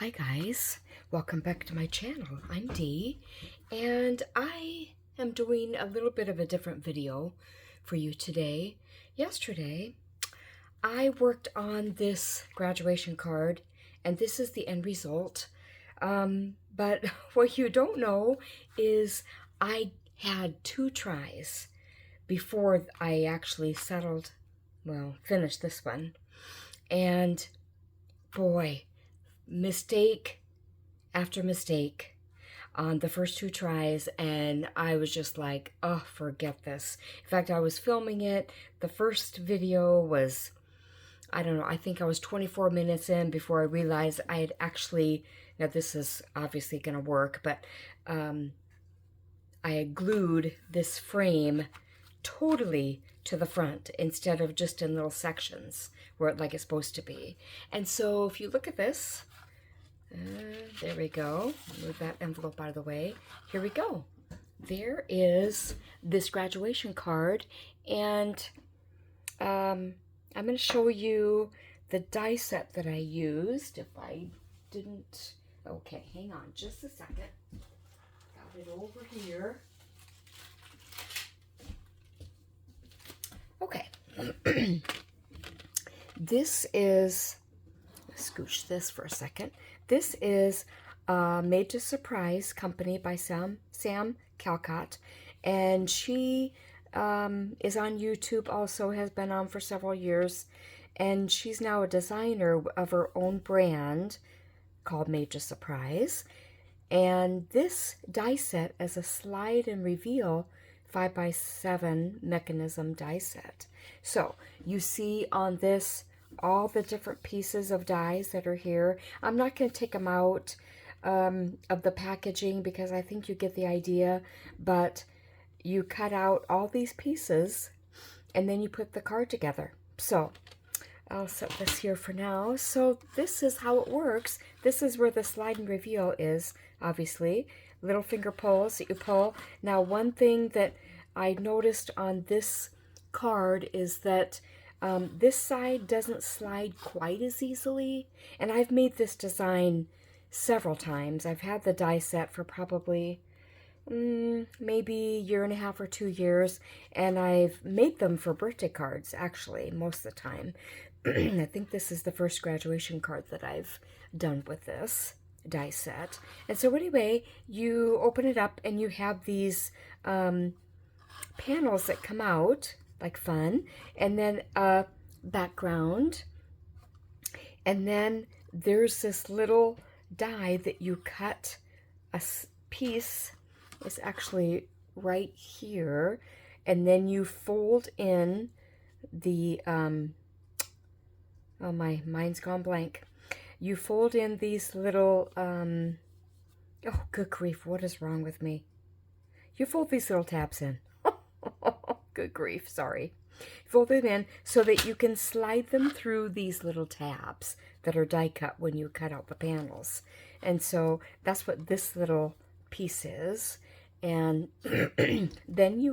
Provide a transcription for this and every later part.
Hi guys, welcome back to my channel. I'm Dee, and I am doing a little bit of a different video for you today. Yesterday, I worked on this graduation card, and this is the end result. But what you don't know is I had 2 tries before I actually finished this one. And boy, mistake after mistake on the first 2 tries, and I was just like, oh, forget this. In fact, I was filming it. The first video was, I don't know, I think I was 24 minutes in before I realized I had actually, now this is obviously going to work, but I had glued this frame totally to the front instead of just in little sections where like it's supposed to be. And so if you look at this, there we go. Move that envelope out of the way. Here we go. There is this graduation card, and I'm going to show you the die set that I used. If I didn't... Okay, hang on just a second. Got it over here. Okay. This is... Scooch this for a second. This is Made to Surprise Company by Sam Calcott, and she is on YouTube, also has been on for several years, and she's now a designer of her own brand called Made to Surprise. And this die set is a slide and reveal 5x7 mechanism die set. So you see on this all the different pieces of dies that are here. I'm not going to take them out of the packaging because I think you get the idea, but you cut out all these pieces and then you put the card together. So I'll set this here for now. So this is how it works. This is where the slide and reveal is, obviously. Little finger pulls that you pull. Now, one thing that I noticed on this card is that this side doesn't slide quite as easily, and I've made this design several times. I've had the die set for probably maybe a year and a half or 2 years, and I've made them for birthday cards, actually, most of the time. I think this is the first graduation card that I've done with this die set. And so anyway, you open it up and you have these panels that come out like fun, and then a background, and then there's this little die that you cut a piece. It's actually right here, and then you fold in the oh, my mind's gone blank. You fold in these little oh, good grief, what is wrong with me? You fold these little tabs in. Good grief, sorry. Fold them in so that you can slide them through these little tabs that are die cut when you cut out the panels. And so that's what this little piece is. And then you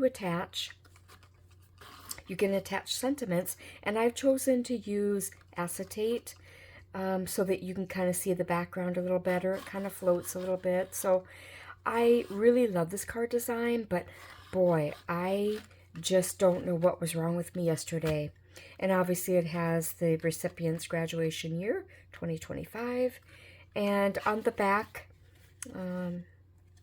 can attach sentiments, and I've chosen to use acetate so that you can kind of see the background a little better. It kind of floats a little bit. So I really love this card design, but boy, I just don't know what was wrong with me yesterday. And obviously it has the recipient's graduation year, 2025. And on the back,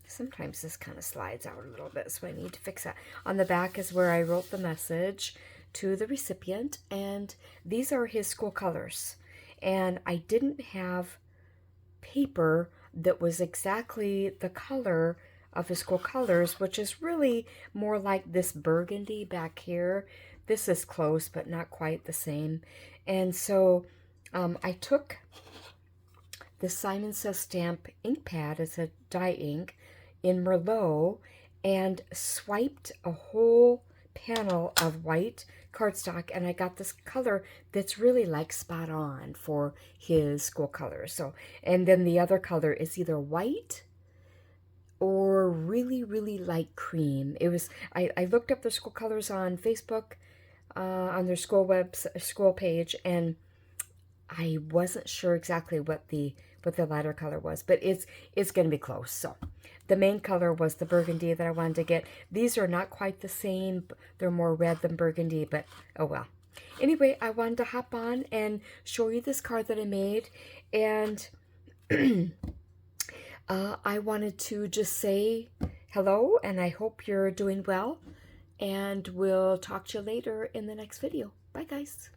sometimes this kind of slides out a little bit, so I need to fix that. On the back is where I wrote the message to the recipient, and these are his school colors. And I didn't have paper that was exactly the color of his school colors, which is really more like this burgundy back here. This is close, but not quite the same. And so I took the Simon Says Stamp ink pad, it's a dye ink, in Merlot, and swiped a whole panel of white cardstock, and I got this color that's really like spot on for his school colors. So, and then the other color is either white or really, really light cream. It was, I looked up the school colors on Facebook, on their school page, and I wasn't sure exactly what what the lighter color was, but it's going to be close. So the main color was the burgundy that I wanted to get. These are not quite the same. They're more red than burgundy, but oh well. Anyway, I wanted to hop on and show you this card that I made, and I wanted to just say hello, and I hope you're doing well, and we'll talk to you later in the next video. Bye, guys.